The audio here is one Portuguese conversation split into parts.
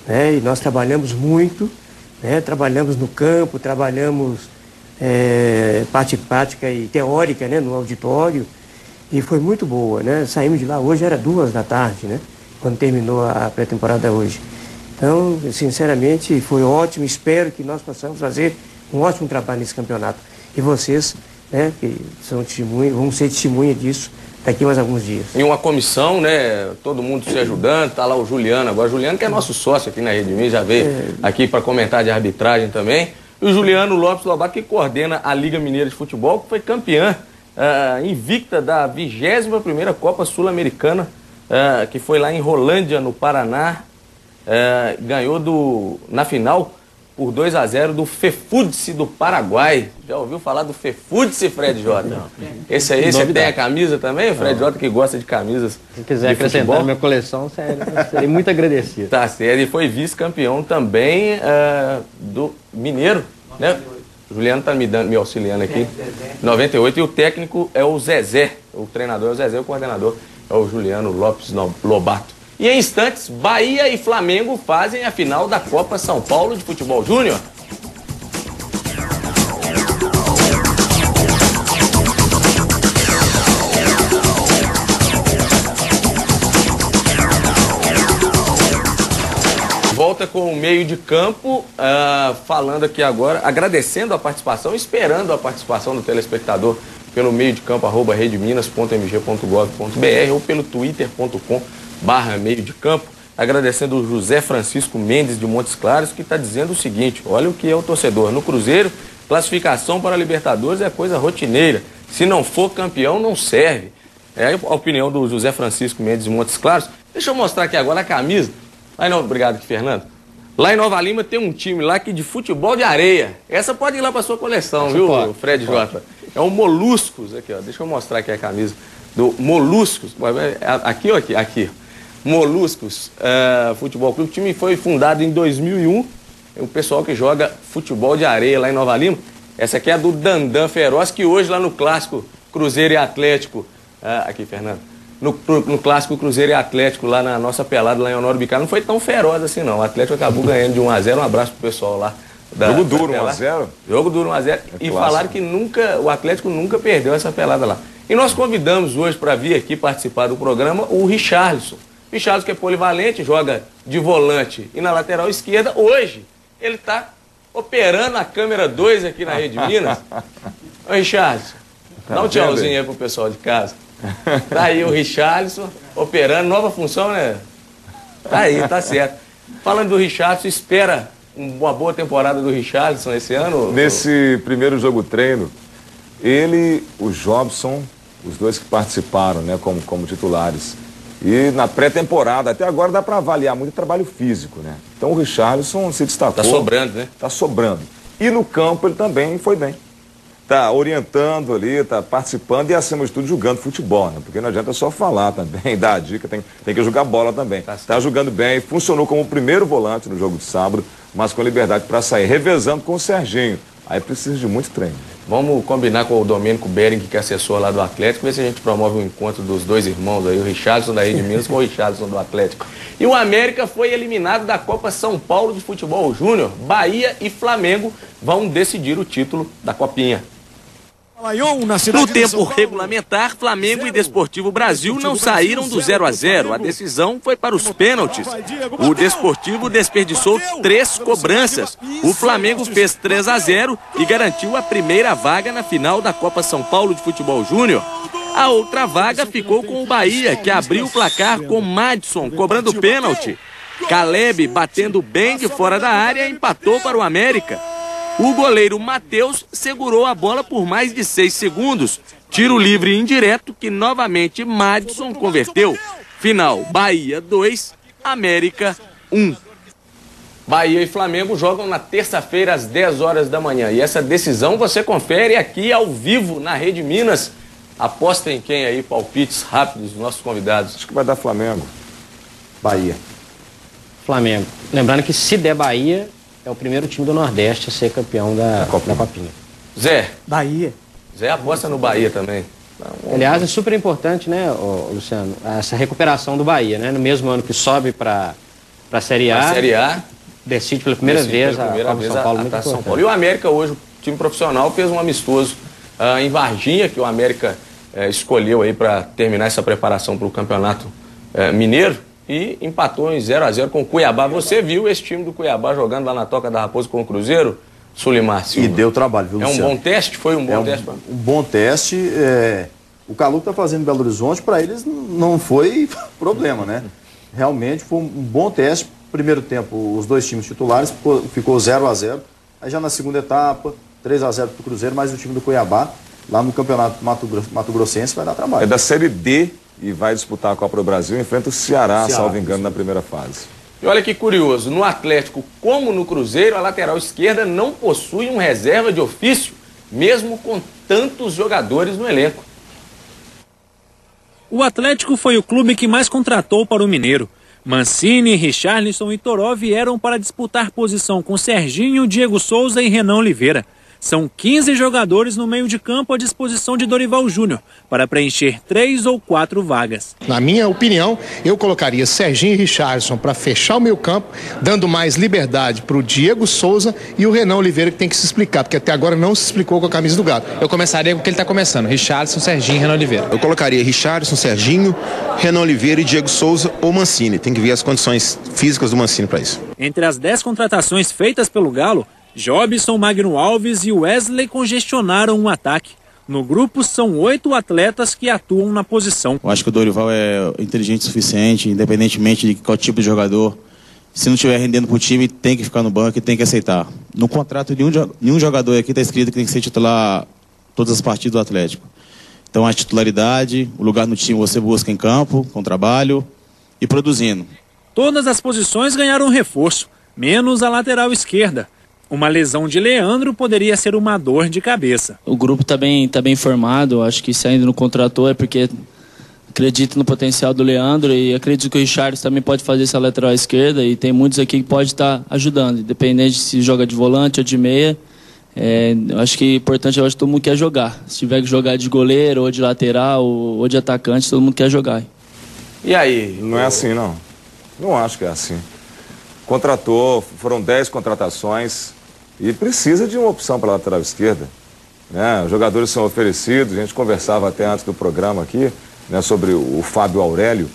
né? E nós trabalhamos muito, né? Trabalhamos no campo, trabalhamos parte prática e teórica, né? No auditório, e foi muito boa, né? Saímos de lá, hoje era 14h, né? Quando terminou a pré-temporada hoje. Então, sinceramente, foi ótimo, espero que nós possamos fazer um ótimo trabalho nesse campeonato. E vocês, né, que são testemunhas, vão ser testemunha disso daqui mais alguns dias. E uma comissão, né, todo mundo se ajudando, tá lá o Juliano agora. O Juliano que é nosso sócio aqui na Rede Minas, já veio aqui para comentar de arbitragem também. E o Juliano Lopes Lobato, que coordena a Liga Mineira de Futebol, que foi campeã invicta da 21ª Copa Sul-Americana, que foi lá em Rolândia, no Paraná. Ganhou na final por 2-0 do Fefúdice do Paraguai. Já ouviu falar do Fefúdice, Fred Jota? Não. Esse aí, você tem a camisa também? Fred Jota que gosta de camisas. Se quiser acrescentar na minha coleção, serei muito agradecido. Tá certo, e foi vice-campeão também do Mineiro, né? O Juliano tá me auxiliando aqui. 98, e o técnico é o Zezé. O treinador é o Zezé, o coordenador é o Juliano Lopes Lobato. E em instantes, Bahia e Flamengo fazem a final da Copa São Paulo de Futebol Júnior. Volta com o meio de campo, falando aqui agora, agradecendo a participação, esperando a participação do telespectador pelo meio de campo, @redeminas.mg.gov.br ou pelo twitter.com/meio de campo, agradecendo o José Francisco Mendes de Montes Claros, que está dizendo o seguinte: olha o que é o torcedor. No Cruzeiro, classificação para a Libertadores é coisa rotineira. Se não for campeão, não serve. É a opinião do José Francisco Mendes de Montes Claros. Deixa eu mostrar aqui agora a camisa. Obrigado aqui, Fernando. Lá em Nova Lima tem um time lá que de futebol de areia. Essa pode ir lá para sua coleção, viu, Fred Jota? É o Moluscos. Aqui, ó. Deixa eu mostrar aqui a camisa do Moluscos. Aqui ou aqui? Aqui. Moluscos Futebol Clube. O time foi fundado em 2001. É o pessoal que joga futebol de areia lá em Nova Lima. Essa aqui é a do Dandan Feroz, que hoje lá no clássico Cruzeiro e Atlético. Aqui, Fernando. No clássico Cruzeiro e Atlético, lá na nossa pelada, lá em Honório Bicar, não foi tão feroz assim, não. O Atlético acabou ganhando de 1-0. Um abraço pro pessoal lá. Jogo duro, 1-0? Jogo duro, 1-0. E falaram que o Atlético nunca perdeu essa pelada lá. E nós convidamos hoje para vir aqui participar do programa o Richarlison. Richarlison, que é polivalente, joga de volante e na lateral esquerda. Hoje, ele está operando a câmera 2 aqui na Rede Minas. Ô, Richarlison, dá um tchauzinho aí pro pessoal de casa. Tá aí o Richarlison operando, nova função, né? Tá aí, tá certo. Falando do Richarlison, espera uma boa temporada do Richarlison esse ano? Nesse primeiro jogo treino, ele, o Jobson, os dois que participaram, né, como titulares. E na pré-temporada, até agora dá para avaliar muito o trabalho físico, né? Então o Richarlison se destacou. Tá sobrando, né? Tá sobrando. E no campo ele também foi bem. Tá orientando ali, tá participando e, acima de tudo, jogando futebol, né? Porque não adianta só falar também, dar a dica, tem que jogar bola também. Tá jogando bem, funcionou como o primeiro volante no jogo de sábado, mas com liberdade para sair, revezando com o Serginho. Aí precisa de muito treino. Vamos combinar com o Domênico Bering, que é assessor lá do Atlético, ver se a gente promove um encontro dos dois irmãos aí, o Richarlison da Rede Minas com o Richarlison do Atlético. E o América foi eliminado da Copa São Paulo de Futebol Júnior. Bahia e Flamengo vão decidir o título da Copinha. No tempo regulamentar, Flamengo e Desportivo Brasil não saíram do 0-0. A decisão foi para os pênaltis. O Desportivo desperdiçou 3 cobranças. O Flamengo fez 3-0 e garantiu a primeira vaga na final da Copa São Paulo de Futebol Júnior. A outra vaga ficou com o Bahia, que abriu o placar com Madison cobrando pênalti. Caleb, batendo bem de fora da área, empatou para o América. O goleiro Matheus segurou a bola por mais de 6 segundos. Tiro livre indireto que novamente Madison converteu. Final, Bahia 2, América 1. Bahia e Flamengo jogam na terça-feira às 10 horas da manhã. E essa decisão você confere aqui ao vivo na Rede Minas. Aposta em quem aí, palpites rápidos dos nossos convidados. Acho que vai dar Flamengo. Bahia. Flamengo. Lembrando que se der Bahia, é o primeiro time do Nordeste a ser campeão da Copinha. Zé. Bahia. Zé aposta no Bahia também. Aliás, é super importante, né, Luciano, essa recuperação do Bahia, né? No mesmo ano que sobe para Para a Série A. A Série A. Decide pela primeira vez a Copa São Paulo. A São Paulo. E o América hoje, o time profissional, fez um amistoso em Varginha, que o América escolheu aí para terminar essa preparação para o Campeonato Mineiro, e empatou em 0-0 com o Cuiabá. Você viu esse time do Cuiabá jogando lá na Toca da Raposa com o Cruzeiro, Sulimar Silva? E deu trabalho, viu, Luciano? É um bom teste? Foi um bom teste? Um bom teste. O Calu está fazendo em Belo Horizonte, para eles não foi problema, né? Realmente foi um bom teste. Primeiro tempo, os dois times titulares, ficou 0-0. Aí já na segunda etapa, 3-0 para o Cruzeiro, mas o time do Cuiabá, lá no Campeonato Mato Grossense, vai dar trabalho. É da Série D e vai disputar a Copa do Brasil, enfrenta o Ceará, salvo engano, na primeira fase. E olha que curioso, no Atlético, como no Cruzeiro, a lateral esquerda não possui um reserva de ofício, mesmo com tantos jogadores no elenco. O Atlético foi o clube que mais contratou para o Mineiro. Mancini, Richarlison e Toró vieram para disputar posição com Serginho, Diego Souza e Renan Oliveira. São 15 jogadores no meio de campo à disposição de Dorival Júnior, para preencher 3 ou 4 vagas. Na minha opinião, eu colocaria Serginho e Richarlison para fechar o meio campo, dando mais liberdade para o Diego Souza e o Renan Oliveira, que tem que se explicar, porque até agora não se explicou com a camisa do Galo. Eu começaria com o que ele está começando, Richarlison, Serginho e Renan Oliveira. Eu colocaria Richarlison, Serginho, Renan Oliveira e Diego Souza ou Mancini. Tem que ver as condições físicas do Mancini para isso. Entre as 10 contratações feitas pelo Galo, Jobson, Magno Alves e Wesley congestionaram um ataque. No grupo são 8 atletas que atuam na posição. Eu acho que o Dorival é inteligente o suficiente, independentemente de qual tipo de jogador. Se não estiver rendendo para o time, tem que ficar no banco e tem que aceitar. No contrato, nenhum jogador aqui está escrito que tem que ser titular todas as partidas do Atlético. Então a titularidade, o lugar no time você busca em campo, com trabalho e produzindo. Todas as posições ganharam reforço, menos a lateral esquerda. Uma lesão de Leandro poderia ser uma dor de cabeça. O grupo está bem formado, acho que se ainda não contratou é porque acredito no potencial do Leandro e acredito que o Richarlison também pode fazer essa lateral esquerda e tem muitos aqui que pode estar ajudando, independente se joga de volante ou de meia. Acho que é importante, eu acho que todo mundo quer jogar. Se tiver que jogar de goleiro ou de lateral ou de atacante, todo mundo quer jogar. E aí? Não é assim, não. Não acho que é assim. Contratou, foram 10 contratações e precisa de uma opção para a lateral esquerda, né? Os jogadores são oferecidos, a gente conversava até antes do programa aqui, né, sobre o Fábio Aurélio,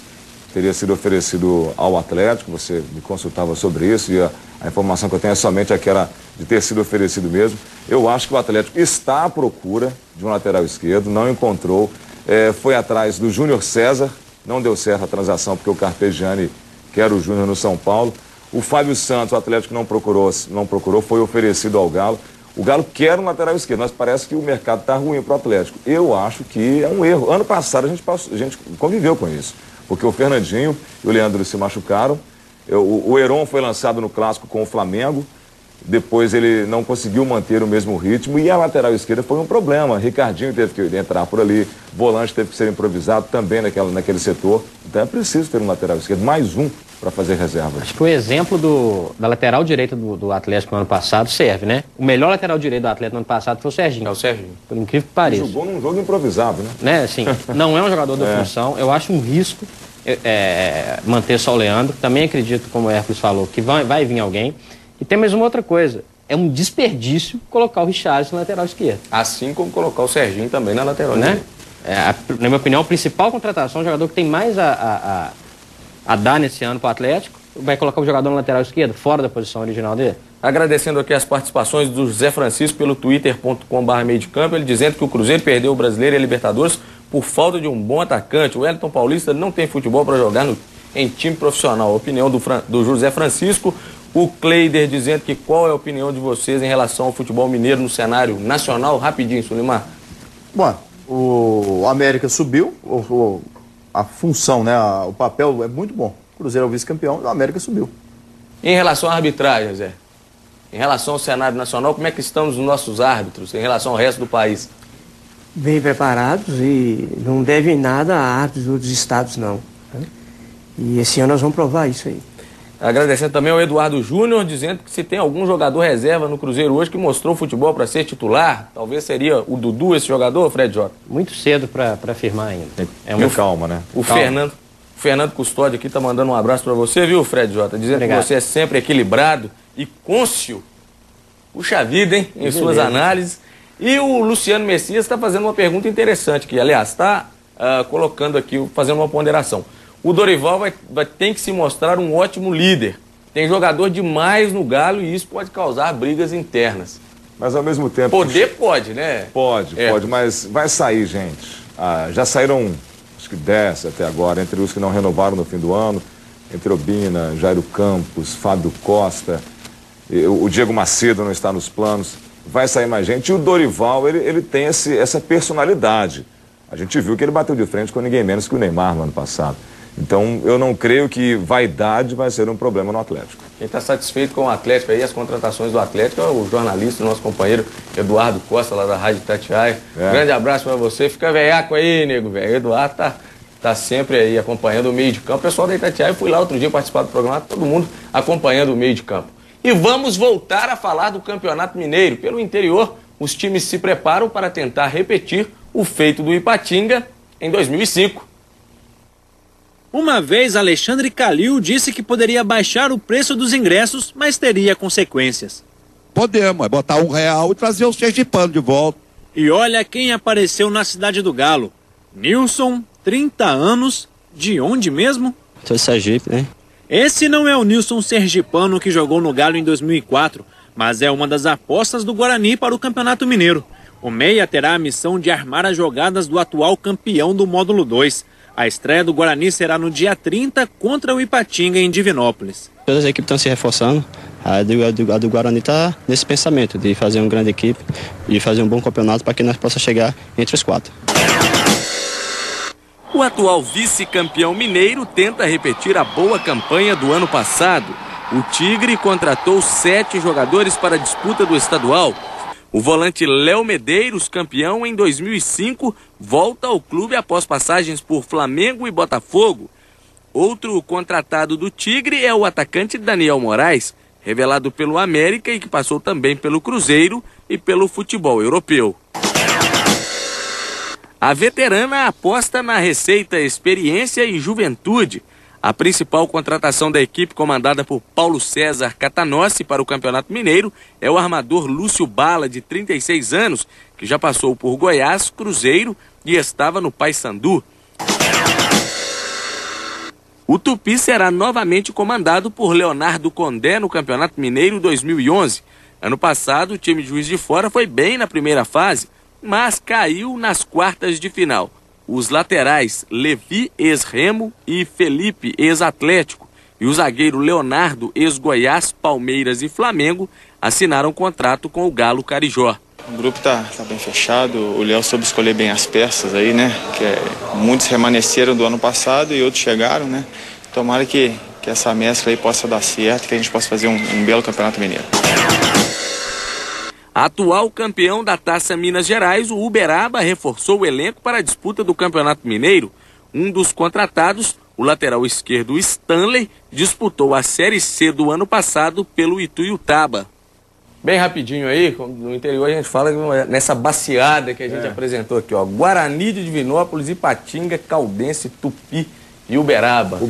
que teria sido oferecido ao Atlético, você me consultava sobre isso e a informação que eu tenho é somente aquela de ter sido oferecido mesmo. Eu acho que o Atlético está à procura de um lateral esquerdo, não encontrou, foi atrás do Júnior César, não deu certo a transação porque o Carpegiani quer o Júnior no São Paulo. O Fábio Santos, o Atlético não procurou, foi oferecido ao Galo. O Galo quer um lateral esquerdo, mas parece que o mercado está ruim para o Atlético. Eu acho que é um erro. Ano passado a gente conviveu com isso, porque o Fernandinho e o Leandro se machucaram. O Heron foi lançado no Clássico com o Flamengo, depois ele não conseguiu manter o mesmo ritmo e a lateral esquerda foi um problema. Ricardinho teve que entrar por ali, volante teve que ser improvisado também naquele setor. Então é preciso ter um lateral esquerdo, mais um para fazer reserva. Acho que o exemplo da lateral direita do Atlético no ano passado serve, né? O melhor lateral direito do Atlético no ano passado foi o Serginho. É o Serginho. Por incrível que pareça. Jogou num jogo improvisado, né? Assim, não é um jogador da função. Eu acho um risco manter só o Leandro. Também acredito, como o Hércules falou, que vai vir alguém. E tem mais uma outra coisa. É um desperdício colocar o Richarlison na lateral esquerda. Assim como colocar o Serginho também na lateral, né? Na minha opinião, a principal contratação, o jogador que tem mais a dar nesse ano para o Atlético, vai colocar o jogador na lateral esquerda, fora da posição original dele. Agradecendo aqui as participações do José Francisco pelo twitter.com/meio de campo, ele dizendo que o Cruzeiro perdeu o Brasileiro e a Libertadores por falta de um bom atacante. O Wellington Paulista não tem futebol para jogar em time profissional. A opinião do José Francisco. O Cleider dizendo que qual é a opinião de vocês em relação ao futebol mineiro no cenário nacional? Rapidinho, Sulimar. Bom, o América subiu, a função, né, o papel é muito bom. O Cruzeiro é o vice-campeão, o América subiu. Em relação à arbitragem, Zé? Em relação ao cenário nacional, como é que estão os nossos árbitros em relação ao resto do país? Bem preparados e não devem nada a árbitros de outros estados, não. E esse ano nós vamos provar isso aí. Agradecendo também ao Eduardo Júnior, dizendo que se tem algum jogador reserva no Cruzeiro hoje que mostrou futebol para ser titular, talvez seria o Dudu esse jogador, Fred Jota? Muito cedo para afirmar ainda. Calma, né? Fernando. O Fernando Custódio aqui tá mandando um abraço para você, viu, Fred Jota? Dizendo que você é sempre equilibrado e cônscio. Puxa vida, hein? Em suas análises. E o Luciano Messias está fazendo uma pergunta interessante, que, aliás, está colocando aqui, fazendo uma ponderação. O Dorival tem que se mostrar um ótimo líder. Tem jogador demais no Galo e isso pode causar brigas internas. Mas, ao mesmo tempo... Poder pode, né? Pode, mas vai sair, gente. Já saíram, acho que 10 até agora, entre os que não renovaram no fim do ano, entre Obina, Jairo Campos, Fábio Costa, o Diego Macedo não está nos planos. Vai sair mais gente. E o Dorival, ele tem essa personalidade. A gente viu que ele bateu de frente com ninguém menos que o Neymar no ano passado. Então, eu não creio que vaidade vai ser um problema no Atlético. Quem está satisfeito com o Atlético aí, as contratações do Atlético, é o jornalista, nosso companheiro Eduardo Costa, lá da Rádio Itatiaia. Grande abraço para você. Fica veiaco aí, nego, velho. Eduardo tá sempre aí acompanhando o meio de campo. O pessoal da Itatiaia, eu fui lá outro dia participar do programa, todo mundo acompanhando o meio de campo. E vamos voltar a falar do Campeonato Mineiro. Pelo interior, os times se preparam para tentar repetir o feito do Ipatinga em 2005. Uma vez, Alexandre Calil disse que poderia baixar o preço dos ingressos, mas teria consequências. Podemos, é botar R$1 e trazer o sergipano de volta. E olha quem apareceu na Cidade do Galo. Nilson, 30 anos, de onde mesmo? Tô de Sergipe, né? Esse não é o Nilson sergipano que jogou no Galo em 2004, mas é uma das apostas do Guarani para o Campeonato Mineiro. O meia terá a missão de armar as jogadas do atual campeão do Módulo 2. A estreia do Guarani será no dia 30 contra o Ipatinga em Divinópolis. Todas as equipes estão se reforçando. A do Guarani está nesse pensamento de fazer uma grande equipe e fazer um bom campeonato para que nós possamos chegar entre os 4. O atual vice-campeão mineiro tenta repetir a boa campanha do ano passado. O Tigre contratou 7 jogadores para a disputa do estadual. O volante Léo Medeiros, campeão em 2005, volta ao clube após passagens por Flamengo e Botafogo. Outro contratado do Tigre é o atacante Daniel Moraes, revelado pelo América e que passou também pelo Cruzeiro e pelo futebol europeu. A veterana aposta na receita experiência e juventude. A principal contratação da equipe, comandada por Paulo César Catanossi para o Campeonato Mineiro, é o armador Lúcio Bala, de 36 anos, que já passou por Goiás, Cruzeiro e estava no Paysandu. O Tupi será novamente comandado por Leonardo Condé no Campeonato Mineiro 2011. Ano passado, o time de Juiz de Fora foi bem na primeira fase, mas caiu nas quartas de final. Os laterais Levi, ex-Remo, e Felipe, ex-Atlético, e o zagueiro Leonardo, ex-Goiás, Palmeiras e Flamengo, assinaram contrato com o Galo Carijó. O grupo tá bem fechado, o Léo soube escolher bem as peças aí, né? Muitos remanesceram do ano passado e outros chegaram, né? Tomara que essa mescla aí possa dar certo, que a gente possa fazer um belo Campeonato Mineiro. Atual campeão da Taça Minas Gerais, o Uberaba reforçou o elenco para a disputa do Campeonato Mineiro. Um dos contratados, o lateral esquerdo Stanley, disputou a Série C do ano passado pelo Ituiutaba. Bem rapidinho aí, no interior a gente fala nessa baciada que a gente apresentou aqui, ó. Guarani de Divinópolis, Ipatinga, Caldense, Tupi e Uberaba.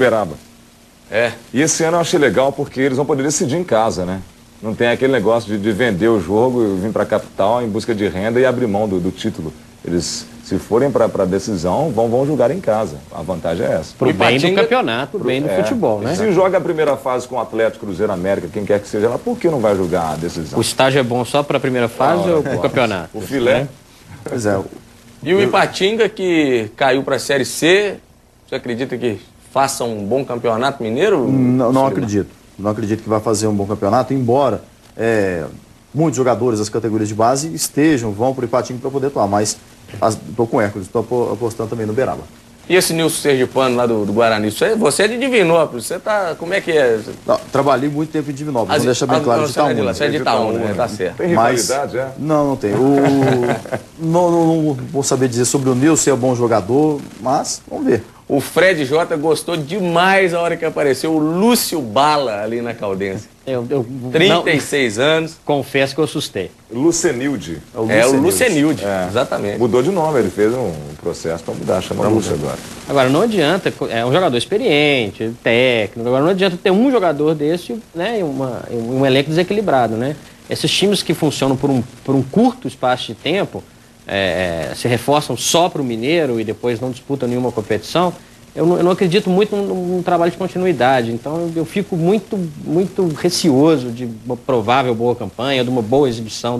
E esse ano eu achei legal porque eles vão poder decidir em casa, né? Não tem aquele negócio de vender o jogo e vir para a capital em busca de renda e abrir mão do título. Eles, se forem para a decisão, vão jogar em casa. A vantagem é essa. Pro bem do campeonato, pro bem do futebol, né? Se joga a primeira fase com o Atlético, Cruzeiro, América, quem quer que seja lá, por que não vai jogar a decisão? O estágio é bom só para a primeira fase ou para o campeonato? O filé. Pois é. E o Ipatinga, que caiu para a Série C, você acredita que faça um bom campeonato mineiro? Não acredito. Não acredito que vai fazer um bom campeonato, embora muitos jogadores das categorias de base vão para o Ipatinga para poder atuar, mas estou com o Hércules, estou apostando também no Uberaba. E esse Nilson Sergipano lá do Guarani, você é de Divinópolis, você tá, como é que é? Não, trabalhei muito tempo em Divinópolis, vamos deixar bem claro, de Itaúna. Você é de Itaúna, né? Tá certo. Tem rivalidade, Não tem. Não vou saber dizer sobre o Nilson, se é bom jogador, mas vamos ver. O Fred Jota gostou demais a hora que apareceu o Lúcio Bala ali na Caldense. 36 anos. Confesso que eu assustei. Lucenilde. O Lucenilde, exatamente. Mudou de nome, ele fez um processo para mudar, chama Lúcio agora. Agora, não adianta, é um jogador experiente, técnico, agora não adianta ter um jogador desse, né, um elenco desequilibrado, né? Esses times que funcionam por um curto espaço de tempo, se reforçam só para o Mineiro e depois não disputam nenhuma competição, eu não acredito muito num trabalho de continuidade. Então eu fico muito receoso de uma provável boa campanha, de uma boa exibição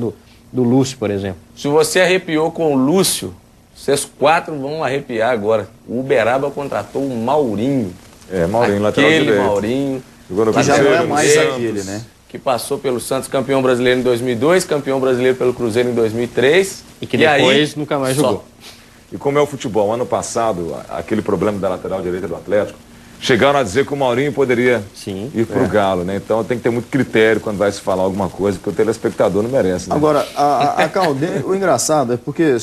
do Lúcio, por exemplo. Se você arrepiou com o Lúcio, vocês 4 vão arrepiar agora. O Uberaba contratou o Maurinho. Maurinho, lateral direito. Aquele Maurinho. Que já não é mais aquele, né? Que passou pelo Santos, campeão brasileiro em 2002, campeão brasileiro pelo Cruzeiro em 2003. E que depois nunca mais jogou. E como é o futebol? Ano passado, aquele problema da lateral direita do Atlético, chegaram a dizer que o Maurinho poderia ir pro Galo, né? Então tem que ter muito critério quando vai se falar alguma coisa, porque o telespectador não merece, né? Agora, a Caldense, o engraçado é porque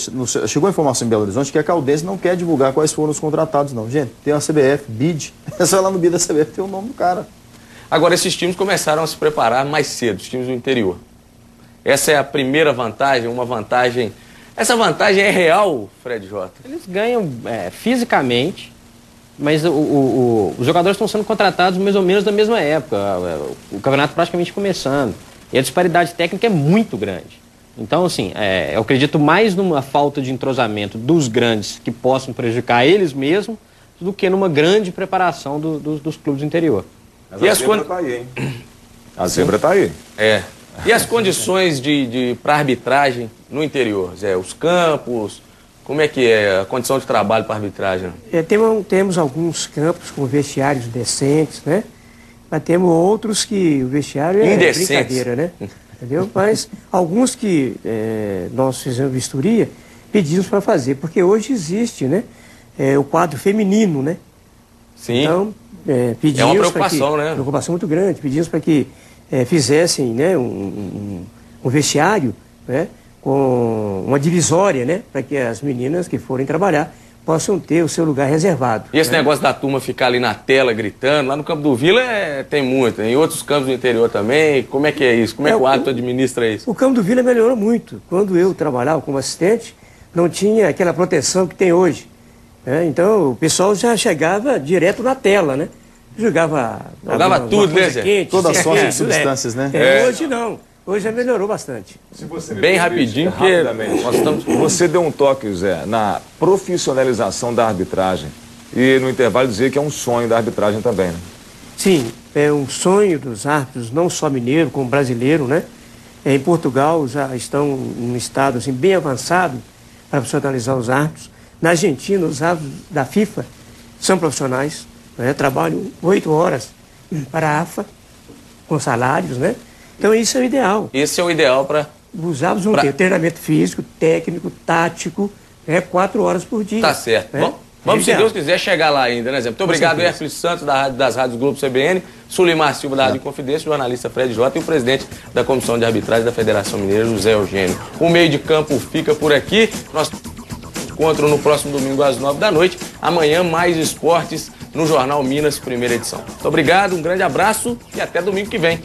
chegou a informação em Belo Horizonte que a Caldense não quer divulgar quais foram os contratados, não. Gente, tem a CBF, BID, é só lá no BID da CBF tem o nome do cara. Agora, esses times começaram a se preparar mais cedo, os times do interior. Essa é a primeira vantagem, uma vantagem... Essa vantagem é real, Fred Jota? Eles ganham fisicamente, mas os jogadores estão sendo contratados mais ou menos na mesma época. O campeonato praticamente começando. E a disparidade técnica é muito grande. Então, assim, eu acredito mais numa falta de entrosamento dos grandes que possam prejudicar eles mesmos do que numa grande preparação dos clubes do interior. Mas a zebra tá aí, hein? A zebra tá aí. E as condições para arbitragem no interior, Zé? Os campos, como é que é a condição de trabalho para arbitragem? Temos alguns campos com vestiários decentes, né? Mas temos outros que o vestiário é brincadeira, né? Entendeu? Mas alguns que nós fizemos vistoria, pedimos para fazer, porque hoje existe, né? O quadro feminino, né? Sim. Então, pedimos é uma preocupação, né? Preocupação muito grande. Pedimos para que fizessem, né, um vestiário, né, com uma divisória, né, para que as meninas que forem trabalhar possam ter o seu lugar reservado. E esse negócio da turma ficar ali na tela gritando, lá no Campo do Vila tem muito, em outros campos do interior também, como é que é isso? Como é que o árbitro administra isso? O Campo do Vila melhorou muito. Quando eu trabalhava como assistente, não tinha aquela proteção que tem hoje. Então o pessoal já chegava direto na tela, né? Jogava tudo, né, Zé? Toda sorte de substâncias, né? Hoje não. Hoje já melhorou bastante. Bem rapidinho, porque nós estamos... Você deu um toque, Zé, na profissionalização da arbitragem. E no intervalo dizer que é um sonho da arbitragem também, né? Sim, é um sonho dos árbitros, não só mineiro, como brasileiro, né? Em Portugal já estão em um estado assim, bem avançado para profissionalizar os árbitros. Na Argentina, os árbitros da FIFA são profissionais. Trabalham 8 horas para a AFA, com salários, né? Então isso é o ideal. Esse é o ideal para... Os árbitros vão ter treinamento físico, técnico, tático, 4 horas por dia. Tá certo. Bom, vamos, se Deus quiser, chegar lá ainda, né, Zé? Muito obrigado, Hércules Santos, das Rádios Globo CBN, Sulimar Silva, da Rádio Confidência, o jornalista Fred Jota e o presidente da Comissão de Arbitragem da Federação Mineira, José Eugênio. O meio de campo fica por aqui. Nós encontro no próximo domingo às 9 da noite. Amanhã, mais esportes no Jornal Minas, primeira edição. Muito obrigado, um grande abraço e até domingo que vem.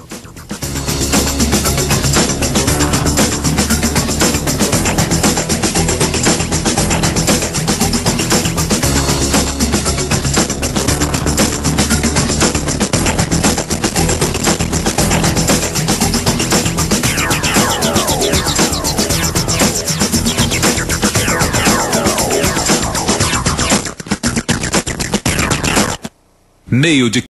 Meio de